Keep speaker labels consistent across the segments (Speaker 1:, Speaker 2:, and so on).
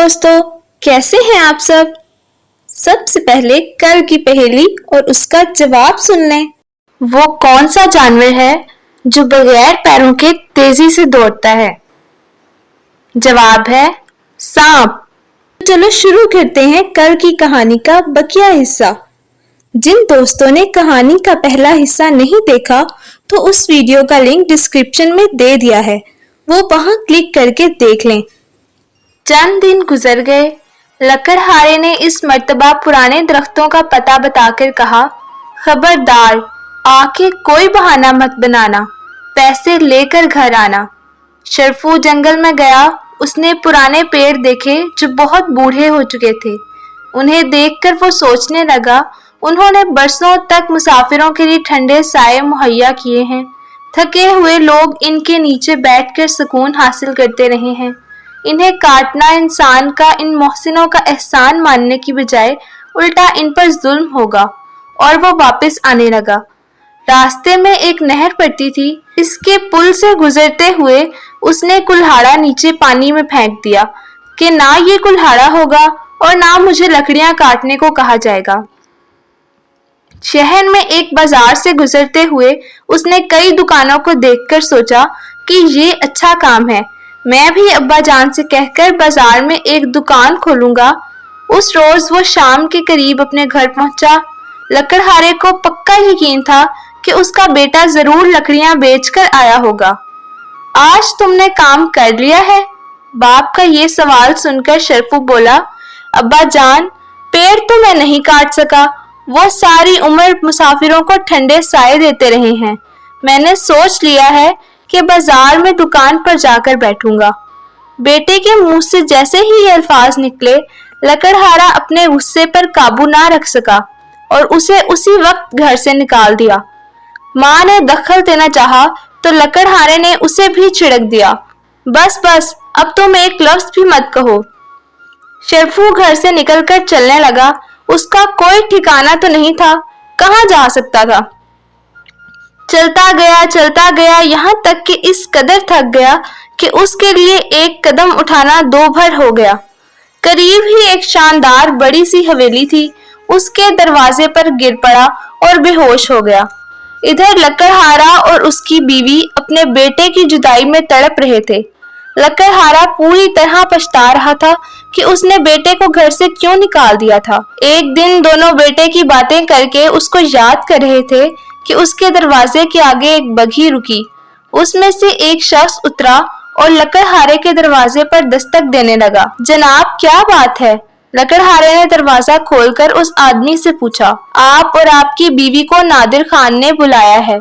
Speaker 1: दोस्तों, कैसे हैं आप सब? सबसे पहले कल की पहेली और उसका जवाब सुन लें। वो कौन सा जानवर है जो बगैर पैरों के तेजी से दौड़ता है? जवाब है सांप। चलो शुरू करते हैं कल की कहानी का बकिया हिस्सा। जिन दोस्तों ने कहानी का पहला हिस्सा नहीं देखा तो उस वीडियो का लिंक डिस्क्रिप्शन में दे दिया है, वो वहां क्लिक करके देख लें। चंद दिन गुजर गए। लकड़हारे ने इस मर्तबा पुराने दरख्तों का पता बताकर कहा, खबरदार, आके कोई बहाना मत बनाना, पैसे लेकर घर आना। शरफू जंगल में गया। उसने पुराने पेड़ देखे जो बहुत बूढ़े हो चुके थे। उन्हें देखकर वो सोचने लगा, उन्होंने बरसों तक मुसाफिरों के लिए ठंडे साए मुहैया किए हैं। थके हुए लोग इनके नीचे बैठकर सुकून हासिल करते रहे हैं। इन्हें काटना इंसान का इन मोहसिनों का एहसान मानने की बजाय उल्टा इन पर जुल्म होगा। और वो वापस आने लगा। रास्ते में एक नहर पड़ती थी। इसके पुल से गुजरते हुए उसने कुल्हाड़ा नीचे पानी में फेंक दिया कि ना ये कुल्हाड़ा होगा और ना मुझे लकड़ियां काटने को कहा जाएगा। शहर में एक बाजार से गुजरते हुए उसने कई दुकानों को देखकर सोचा कि ये अच्छा काम है, मैं भी अब्बा जान से कहकर बाजार में एक दुकान खोलूंगा। उस रोज वो शाम के करीब अपने घर पहुंचा। लकड़हारे को पक्का यकीन था कि उसका बेटा जरूर लकड़ियां बेचकर आया होगा। आज तुमने काम कर लिया है? बाप का ये सवाल सुनकर शरफू बोला, अब्बा जान, पेड़ तो मैं नहीं काट सका, वो सारी उम्र मुसाफिरों को ठंडे साए देते रहे हैं। मैंने सोच लिया है कि बाजार में दुकान पर जाकर बैठूंगा। बेटे के मुंह से जैसे ही ये अल्फाज निकले, लकड़हारा अपने गुस्से पर काबू ना रख सका और उसे उसी वक्त घर से निकाल दिया। माँ ने दखल देना चाहा तो लकड़हारे ने उसे भी छिड़क दिया। बस बस, अब तुम एक लफ्ज भी मत कहो। शरफू घर से निकलकर चलने लगा। उसका कोई ठिकाना तो नहीं था, कहाँ जा सकता था। चलता गया यहाँ तक कि इस कदर थक गया कि उसके लिए एक कदम उठाना दो भर हो गया। करीब ही एक शानदार बड़ी सी हवेली थी। उसके दरवाजे पर गिर पड़ा और बेहोश हो गया। इधर लकड़हारा और उसकी बीवी अपने बेटे की जुदाई में तड़प रहे थे। लकड़हारा पूरी तरह पछता रहा था कि उसने बेटे को घर से क्यों निकाल दिया था। एक दिन दोनों बेटे की बातें करके उसको याद कर रहे थे कि उसके दरवाजे के आगे एक बघी रुकी। उसमें से एक शख्स उतरा और लकड़हारे के दरवाजे पर दस्तक देने लगा। जनाब, क्या बात है? लकड़हारे ने दरवाजा खोलकर उस आदमी से पूछा। आप और आपकी बीवी को नादिर खान ने बुलाया है।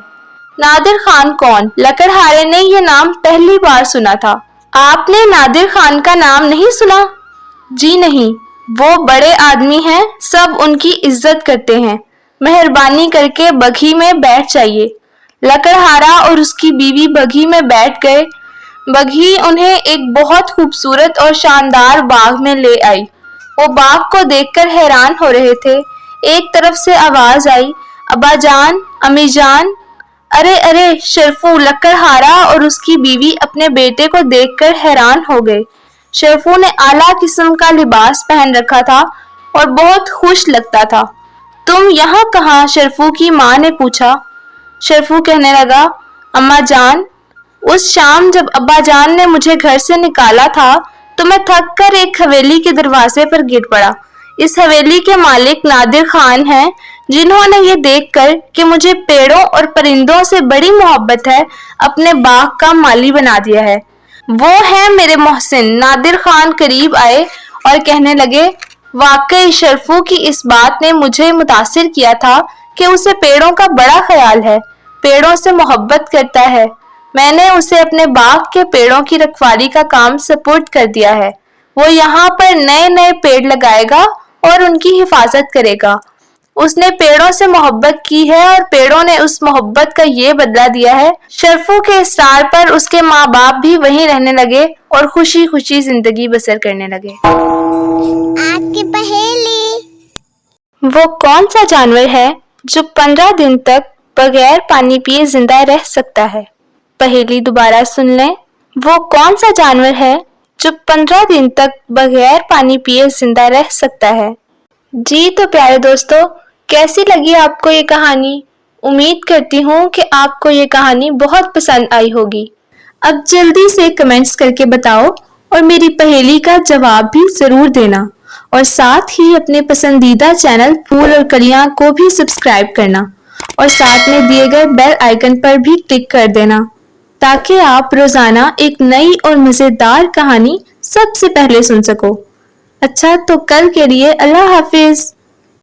Speaker 1: नादिर खान कौन? लकड़हारे ने यह नाम पहली बार सुना था। आपने नादिर खान का नाम नहीं सुना? जी नहीं, वो बड़े आदमी हैं, सब उनकी इज्जत करते हैं। मेहरबानी करके बघी में बैठ जाइए। लकड़हारा और उसकी बीवी बघी में बैठ गए। बघी उन्हें एक बहुत खूबसूरत और शानदार बाग में ले आई। वो बाग को देखकर हैरान हो रहे थे। एक तरफ से आवाज आई, अब्बा जान, अम्मी जान। अरे अरे, शरफू! लकड़हारा और उसकी बीवी अपने बेटे को देखकर हैरान हो गए। शरफू ने आला किस्म का लिबास पहन रखा था और बहुत खुश लगता था। तुम यहाँ कहाँ? शरफू की माँ ने पूछा। शरफू कहने लगा, अम्मा जान, उस शाम जब अब्बा जान ने मुझे घर से निकाला था तो मैं थक कर एक हवेली के दरवाजे पर गिर पड़ा। इस हवेली के मालिक नादिर खान हैं, जिन्होंने ये देखकर कि मुझे पेड़ों और परिंदों से बड़ी मोहब्बत है, अपने बाग का माली बना दिया है। वो है मेरे मोहसिन। नादिर खान करीब आए और कहने लगे, वाकई शरफू की इस बात ने मुझे मुतासिर किया था कि उसे पेड़ों का बड़ा ख्याल है, पेड़ों से मोहब्बत करता है। मैंने उसे अपने बाग के पेड़ों की रखवाली का काम सुपुर्द कर दिया है। वो यहाँ पर नए नए पेड़ लगाएगा और उनकी हिफाजत करेगा। उसने पेड़ों से मोहब्बत की है और पेड़ों ने उस मोहब्बत का ये बदला दिया है। शरफू के इसरार पर उसके माँ बाप भी वहीं रहने लगे और खुशी खुशी जिंदगी बसर करने लगे।
Speaker 2: आज की पहेली।
Speaker 1: वो कौन सा जानवर है जो 15 दिन तक बगैर पानी पिए जिंदा रह सकता है? पहेली दोबारा सुन लें। वो कौन सा जानवर है जो 15 दिन तक बगैर पानी पिए जिंदा रह सकता है। जी तो प्यारे दोस्तों, कैसी लगी आपको ये कहानी? उम्मीद करती हूँ कि आपको ये कहानी बहुत पसंद आई होगी। अब जल्दी से कमेंट्स करके बताओ और मेरी पहेली का जवाब भी जरूर देना, और साथ ही अपने पसंदीदा चैनल फूल और कलियां को भी सब्सक्राइब करना और साथ में दिए गए बेल आइकन पर भी क्लिक कर देना, ताकि आप रोजाना एक नई और मजेदार कहानी सबसे पहले सुन सको। अच्छा, तो कल के लिए अल्लाह हाफिज।